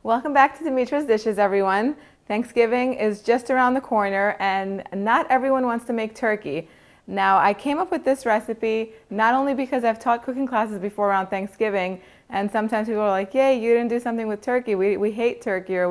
Welcome back to Dimitra's Dishes, everyone. Thanksgiving is just around the corner and not everyone wants to make turkey. Now, I came up with this recipe not only because I've taught cooking classes before around Thanksgiving, and sometimes people are like, yay, you didn't do something with turkey. We hate turkey, or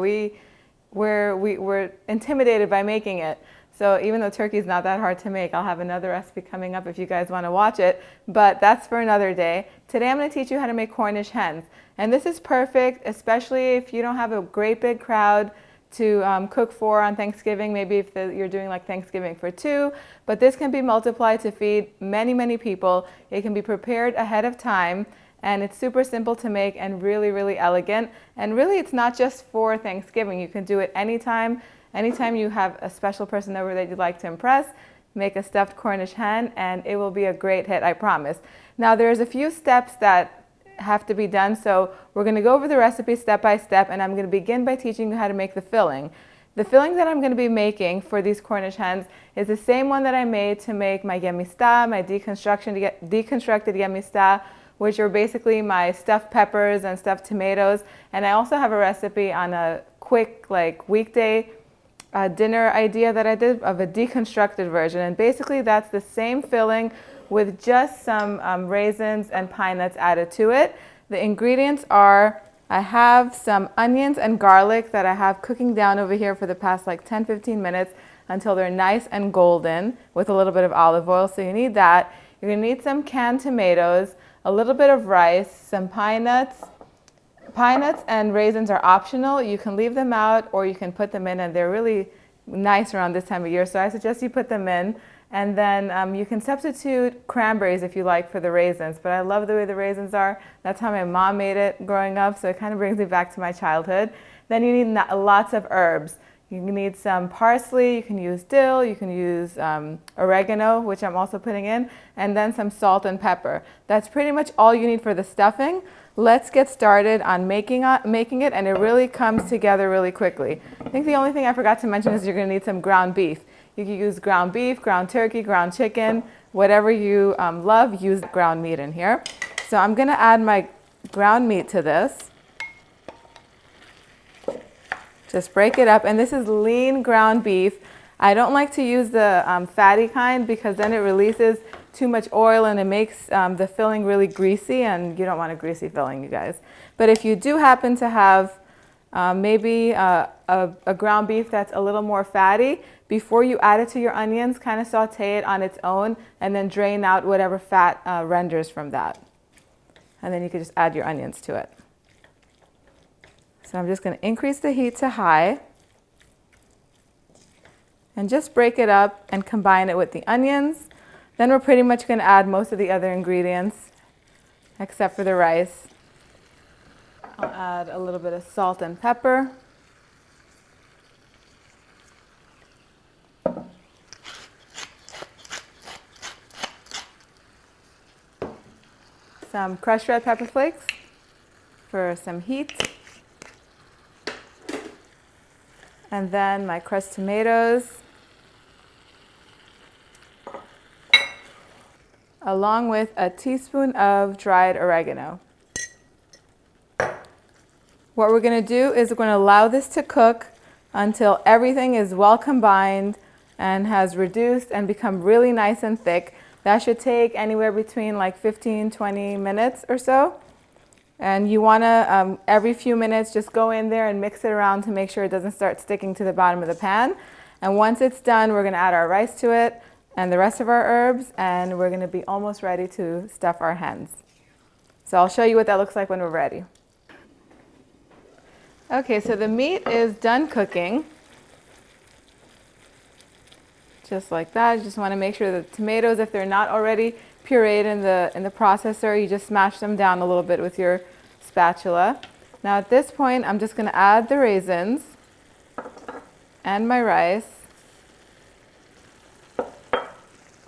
we're intimidated by making it. So even though turkey is not that hard to make, I'll have another recipe coming up if you guys want to watch it, but that's for another day. Today I'm going to teach you how to make Cornish hens. And this is perfect, especially if you don't have a great big crowd to cook for on Thanksgiving, maybe if you're doing like Thanksgiving for two, but this can be multiplied to feed many, many people. It can be prepared ahead of time, and it's super simple to make and really, really elegant. And really, it's not just for Thanksgiving. You can do it anytime. Anytime you have a special person over that you'd like to impress, make a stuffed Cornish hen, and it will be a great hit, I promise. Now, there's a few steps that have to be done, so we're going to go over the recipe step by step, and I'm going to begin by teaching you how to make the filling. The filling that I'm going to be making for these Cornish hens is the same one that I made to make my yemista, my deconstructed yemista, which are basically my stuffed peppers and stuffed tomatoes. And I also have a recipe on a quick, like, weekday dinner idea that I did of a deconstructed version. And basically that's the same filling with just some raisins and pine nuts added to it. The ingredients are, I have some onions and garlic that I have cooking down over here for the past like 10-15 minutes until they're nice and golden with a little bit of olive oil. So you need that. You're going to need some canned tomatoes, a little bit of rice, some pine nuts. Pine nuts and raisins are optional. You can leave them out or you can put them in, and they're really nice around this time of year. So I suggest you put them in. And then you can substitute cranberries if you like for the raisins. But I love the way the raisins are. That's how my mom made it growing up, so it kind of brings me back to my childhood. Then you need lots of herbs. You need some parsley, you can use dill, you can use oregano, which I'm also putting in, and then some salt and pepper. That's pretty much all you need for the stuffing. Let's get started on making it, and it really comes together really quickly. I think the only thing I forgot to mention is you're going to need some ground beef. You can use ground beef, ground turkey, ground chicken, whatever you love, use ground meat in here. So I'm going to add my ground meat to this. Just break it up, and this is lean ground beef. I don't like to use the fatty kind because then it releases too much oil and it makes the filling really greasy, and you don't want a greasy filling, you guys. But if you do happen to have maybe a ground beef that's a little more fatty, before you add it to your onions, kind of saute it on its own and then drain out whatever fat renders from that. And then you can just add your onions to it. So I'm just going to increase the heat to high and just break it up and combine it with the onions. Then we're pretty much going to add most of the other ingredients except for the rice. I'll add a little bit of salt and pepper. Some crushed red pepper flakes for some heat. And then my crushed tomatoes, along with a teaspoon of dried oregano. What we're going to do is we're going to allow this to cook until everything is well combined and has reduced and become really nice and thick. That should take anywhere between like 15-20 minutes or so. And you want to, every few minutes, just go in there and mix it around to make sure it doesn't start sticking to the bottom of the pan. And once it's done, we're going to add our rice to it and the rest of our herbs, and we're going to be almost ready to stuff our hens. So I'll show you what that looks like when we're ready. Okay, so the meat is done cooking. Just like that. You just want to make sure the tomatoes, if they're not already pureed in the processor, you just smash them down a little bit with your spatula. Now at this point, I'm just going to add the raisins and my rice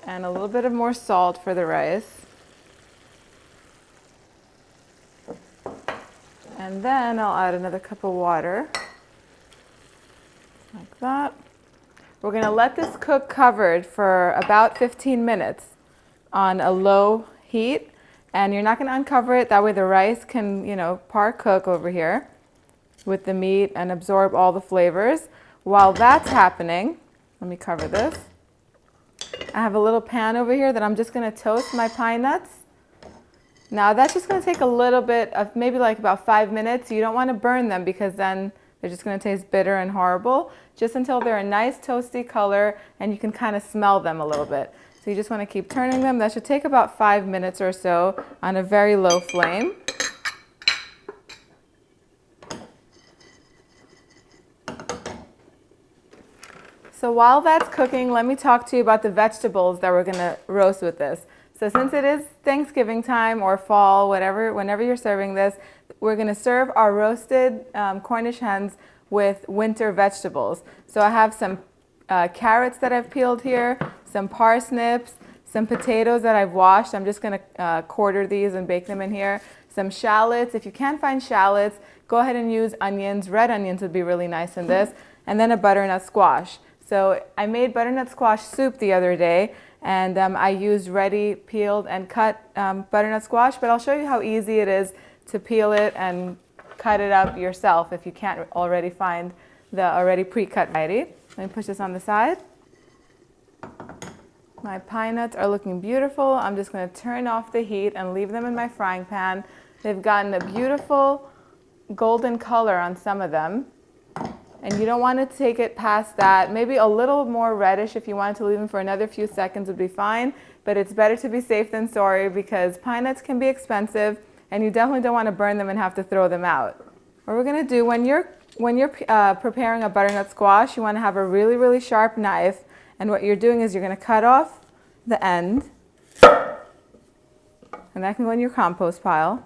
and a little bit of more salt for the rice. And then I'll add another cup of water, like that. We're going to let this cook covered for about 15 minutes on a low heat, and you're not going to uncover it. That way the rice can, par cook over here. with the meat and absorb all the flavors. While that's happening, let me cover this. I have a little pan over here that I'm just going to toast my pine nuts. Now that's just going to take a little bit of, maybe like about 5 minutes. You don't want to burn them because then they're just going to taste bitter and horrible. Just until they're a nice toasty color and you can kind of smell them a little bit. So you just want to keep turning them. That should take about 5 minutes or so on a very low flame. So while that's cooking, let me talk to you about the vegetables that we're going to roast with this. So since it is Thanksgiving time or fall, whenever you're serving this, we're going to serve our roasted Cornish hens with winter vegetables. So I have some carrots that I've peeled here, some parsnips, some potatoes that I've washed. I'm just going to quarter these and bake them in here. Some shallots. If you can't find shallots, go ahead and use onions. Red onions would be really nice in this. And then a butternut squash. So I made butternut squash soup the other day, and I used ready peeled and cut butternut squash, but I'll show you how easy it is to peel it and cut it up yourself if you can't already find the already pre-cut variety. Let me push this on the side. My pine nuts are looking beautiful. I'm just going to turn off the heat and leave them in my frying pan. They've gotten a beautiful golden color on some of them. And you don't want to take it past that. Maybe a little more reddish if you wanted to leave them for another few seconds would be fine. But it's better to be safe than sorry because pine nuts can be expensive and you definitely don't want to burn them and have to throw them out. What we're going to do, when you're preparing a butternut squash, you want to have a really, really sharp knife. And what you're doing is you're going to cut off the end. And that can go in your compost pile.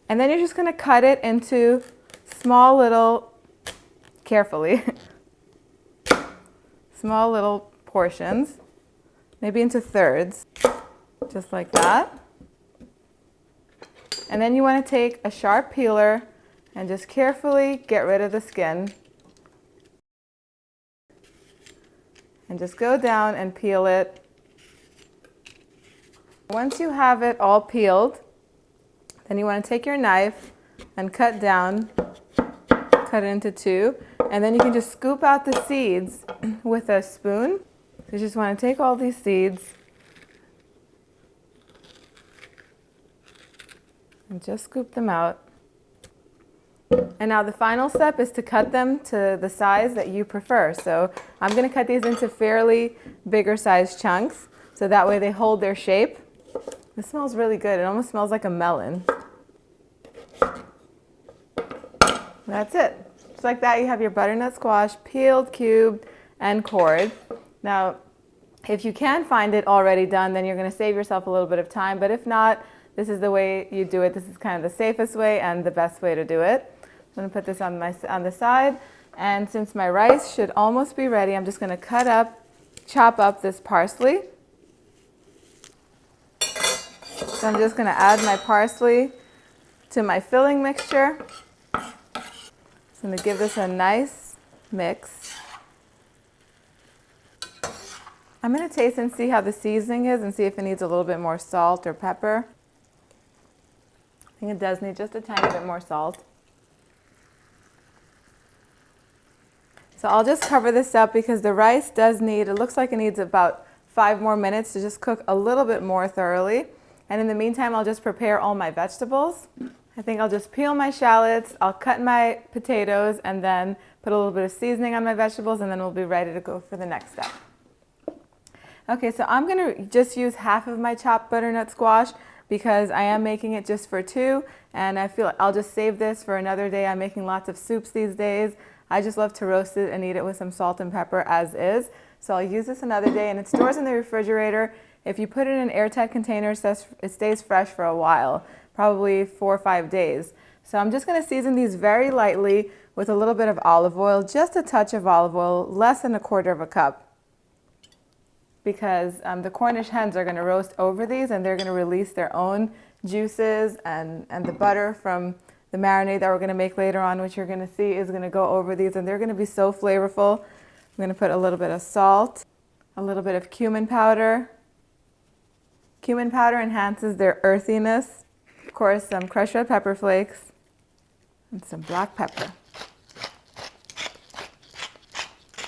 And then you're just going to cut it into small little, carefully, small little portions, maybe into thirds, just like that. And then you want to take a sharp peeler and just carefully get rid of the skin. And just go down and peel it. Once you have it all peeled, then you want to take your knife and cut it into two, and then you can just scoop out the seeds with a spoon. You just want to take all these seeds and just scoop them out. And now the final step is to cut them to the size that you prefer. So I'm going to cut these into fairly bigger size chunks, so that way they hold their shape. This smells really good. It almost smells like a melon. That's it. Just like that, you have your butternut squash peeled, cubed, and cored. Now, if you can find it already done, then you're going to save yourself a little bit of time. But if not, this is the way you do it. This is kind of the safest way and the best way to do it. I'm going to put this on the side. And since my rice should almost be ready, I'm just going to chop up this parsley. So I'm just going to add my parsley to my filling mixture. Just going to give this a nice mix. I'm going to taste and see how the seasoning is and see if it needs a little bit more salt or pepper. I think it does need just a tiny bit more salt. So I'll just cover this up because the rice it looks like it needs about 5 more minutes to just cook a little bit more thoroughly. And in the meantime, I'll just prepare all my vegetables. I think I'll just peel my shallots, I'll cut my potatoes, and then put a little bit of seasoning on my vegetables, and then we'll be ready to go for the next step. Okay, so I'm going to just use half of my chopped butternut squash because I am making it just for 2, and I feel I'll just save this for another day. I'm making lots of soups these days. I just love to roast it and eat it with some salt and pepper as is. So I'll use this another day, and it stores in the refrigerator. If you put it in an airtight container, it stays fresh for a while, probably 4 or 5 days. So I'm just going to season these very lightly with a little bit of olive oil, just a touch of olive oil, less than 1/4 cup. Because the Cornish hens are going to roast over these, and they're going to release their own juices, and the butter from the marinade that we're going to make later on, which you're going to see is going to go over these, and they're going to be so flavorful. I'm going to put a little bit of salt, a little bit of cumin powder. Cumin powder enhances their earthiness. of course, some crushed red pepper flakes and some black pepper.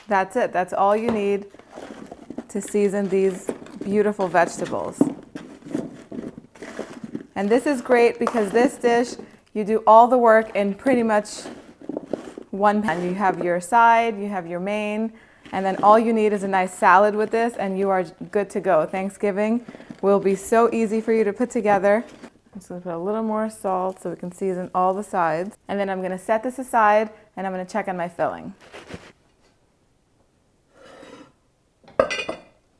That's it. That's all you need to season these beautiful vegetables. And this is great because this dish, you do all the work in pretty much one pan. You have your side, you have your main, and then all you need is a nice salad with this and you are good to go. Thanksgiving will be so easy for you to put together. I'm just going to put a little more salt so we can season all the sides. And then I'm going to set this aside and I'm going to check on my filling.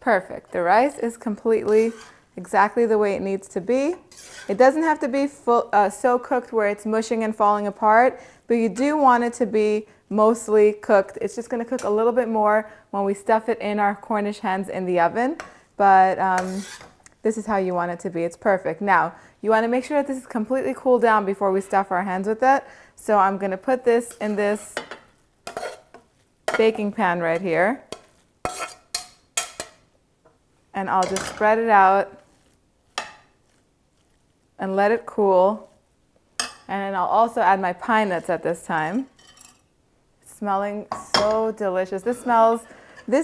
Perfect. The rice is completely exactly the way it needs to be. It doesn't have to be so cooked where it's mushing and falling apart, but you do want it to be mostly cooked. It's just going to cook a little bit more when we stuff it in our Cornish hens in the oven, but this is how you want it to be. It's perfect. Now, you want to make sure that this is completely cooled down before we stuff our hens with it. So I'm going to put this in this baking pan right here, and I'll just spread it out and let it cool. And then I'll also add my pine nuts at this time. Smelling so delicious. This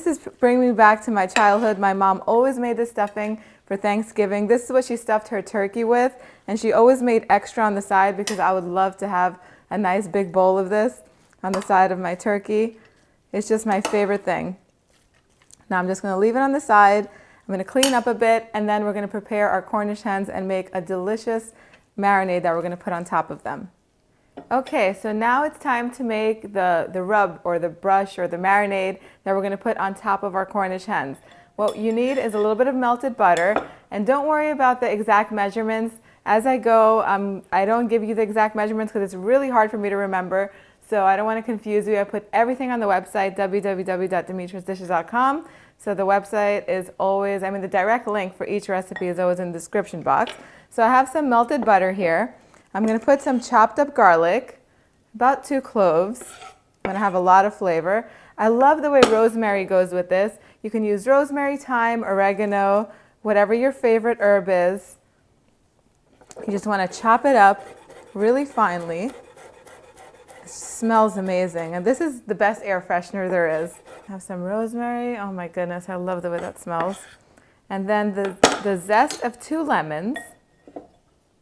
is bringing me back to my childhood. My mom always made this stuffing for Thanksgiving. This is what she stuffed her turkey with, and she always made extra on the side because I would love to have a nice big bowl of this on the side of my turkey. It's just my favorite thing. Now I'm just going to leave it on the side. I'm going to clean up a bit, and then we're going to prepare our Cornish hens and make a delicious marinade that we're going to put on top of them. Okay, so now it's time to make the rub or the brush or the marinade that we're going to put on top of our Cornish hens. What you need is a little bit of melted butter, and don't worry about the exact measurements. As I go, I don't give you the exact measurements because it's really hard for me to remember, so I don't want to confuse you. I put everything on the website, www.dimitrasdishes.com. So the website is always, the direct link for each recipe is always in the description box. So I have some melted butter here. I'm going to put some chopped up garlic, about 2 cloves. I'm going to have a lot of flavor. I love the way rosemary goes with this. You can use rosemary, thyme, oregano, whatever your favorite herb is. You just want to chop it up really finely. It smells amazing. And this is the best air freshener there is. Have some rosemary. Oh my goodness, I love the way that smells. And then the zest of 2 lemons.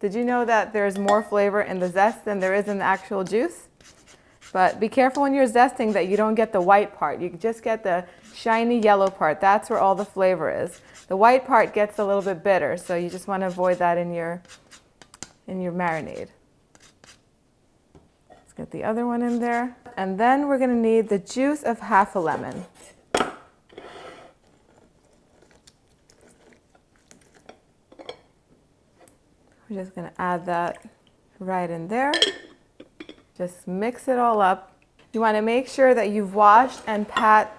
Did you know that there's more flavor in the zest than there is in the actual juice? But be careful when you're zesting that you don't get the white part. You just get the shiny yellow part. That's where all the flavor is. The white part gets a little bit bitter, so you just want to avoid that in your marinade. Let's get the other one in there. And then we're going to need the juice of half a lemon. We're just going to add that right in there. Just mix it all up. You want to make sure that you've washed and pat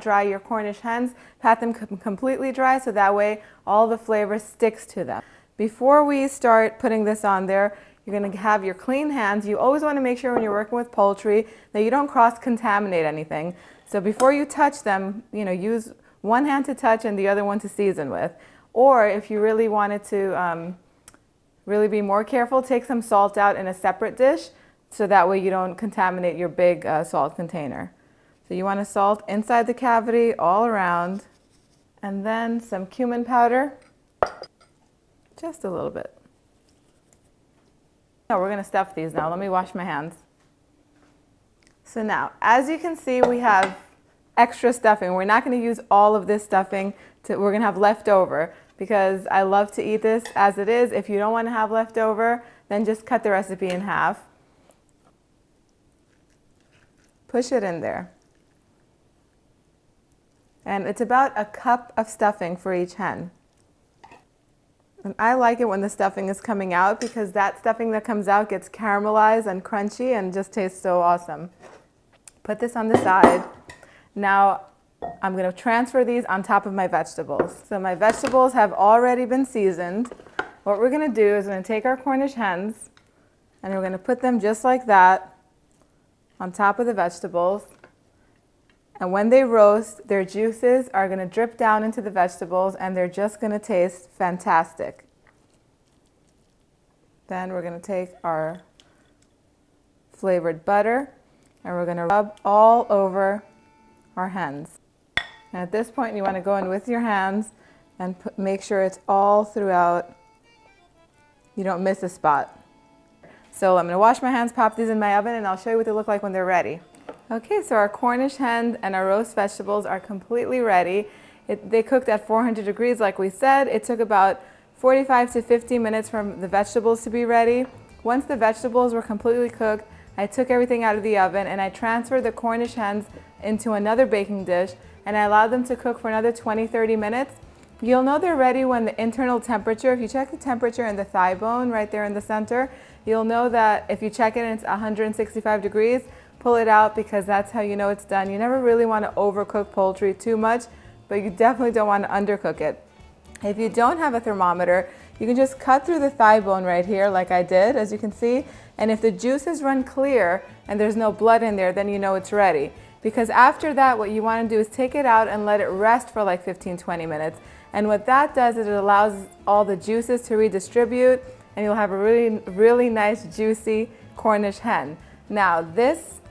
dry your Cornish hens. Pat them completely dry so that way all the flavor sticks to them. Before we start putting this on there, you're going to have your clean hands. You always want to make sure when you're working with poultry that you don't cross-contaminate anything. So before you touch them, use one hand to touch and the other one to season with. Or if you really wanted to really be more careful, take some salt out in a separate dish so that way you don't contaminate your big salt container. So you want to salt inside the cavity all around, and then some cumin powder, just a little bit. Now we're going to stuff these now. Let me wash my hands. So now, as you can see, we have extra stuffing. We're not going to use all of this stuffing. We're going to have leftover because I love to eat this as it is. If you don't want to have leftover, then just cut the recipe in half. Push it in there. And it's about a cup of stuffing for each hen. And I like it when the stuffing is coming out because that stuffing that comes out gets caramelized and crunchy and just tastes so awesome. Put this on the side. Now I'm going to transfer these on top of my vegetables. So my vegetables have already been seasoned. What we're going to do is we're going to take our Cornish hens and we're going to put them just like that on top of the vegetables. And when they roast, their juices are going to drip down into the vegetables and they're just going to taste fantastic. Then we're going to take our flavored butter and we're going to rub all over our hens. And at this point, you want to go in with your hands and make sure it's all throughout. You don't miss a spot. So I'm going to wash my hands, pop these in my oven, and I'll show you what they look like when they're ready. Okay, so our Cornish hens and our roast vegetables are completely ready. They cooked at 400 degrees like we said. It took about 45 to 50 minutes for the vegetables to be ready. Once the vegetables were completely cooked, I took everything out of the oven and I transferred the Cornish hens into another baking dish and I allowed them to cook for another 20-30 minutes. You'll know they're ready when the internal temperature, if you check the temperature in the thigh bone right there in the center, you'll know that if you check it and it's 165 degrees, pull it out because that's how you know it's done. You never really want to overcook poultry too much, but you definitely don't want to undercook it. If you don't have a thermometer, you can just cut through the thigh bone right here like I did, as you can see. And if the juices run clear and there's no blood in there, then you know it's ready. Because after that, what you want to do is take it out and let it rest for like 15-20 minutes. And what that does is it allows all the juices to redistribute and you'll have a really nice juicy Cornish hen. Now this,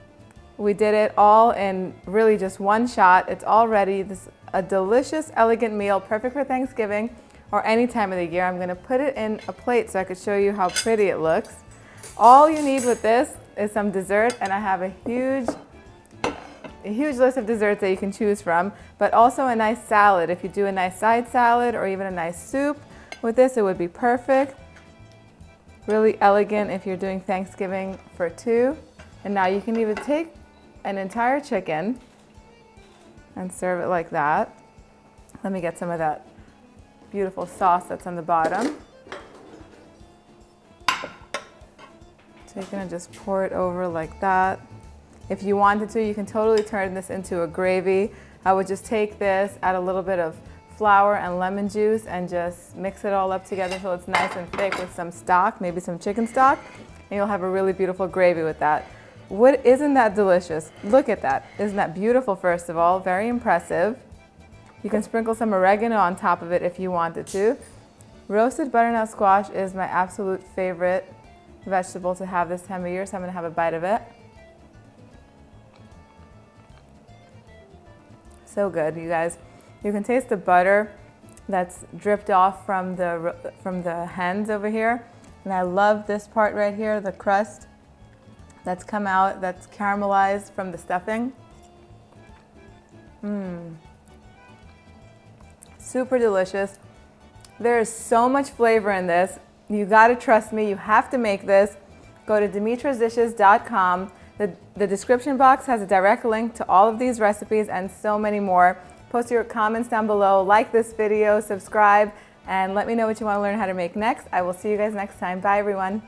we did it all in really just one shot. It's all ready. This is a delicious, elegant meal, perfect for Thanksgiving or any time of the year. I'm going to put it in a plate so I could show you how pretty it looks. All you need with this is some dessert, and I have a huge list of desserts that you can choose from, but also a nice salad. If you do a nice side salad or even a nice soup with this, it would be perfect. Really elegant if you're doing Thanksgiving for two. And now you can even take an entire chicken and serve it like that. Let me get some of that beautiful sauce that's on the bottom. So you're gonna just pour it over like that. If you wanted to, you can totally turn this into a gravy. I would just take this, add a little bit of flour and lemon juice and just mix it all up together so it's nice and thick with some stock, maybe some chicken stock, and you'll have a really beautiful gravy with that. Isn't that delicious? Look at that. Isn't that beautiful, first of all? Very impressive. You can sprinkle some oregano on top of it if you wanted to. Roasted butternut squash is my absolute favorite vegetable to have this time of year, so I'm gonna have a bite of it. So good, you guys. You can taste the butter that's dripped off from the hens over here. And I love this part right here, the crust that's come out, that's caramelized from the stuffing. Super delicious. There is so much flavor in this. You gotta trust me, you have to make this. Go to dimitrasdishes.com. The description box has a direct link to all of these recipes and so many more. Post your comments down below, like this video, subscribe, and let me know what you want to learn how to make next. I will see you guys next time. Bye, everyone.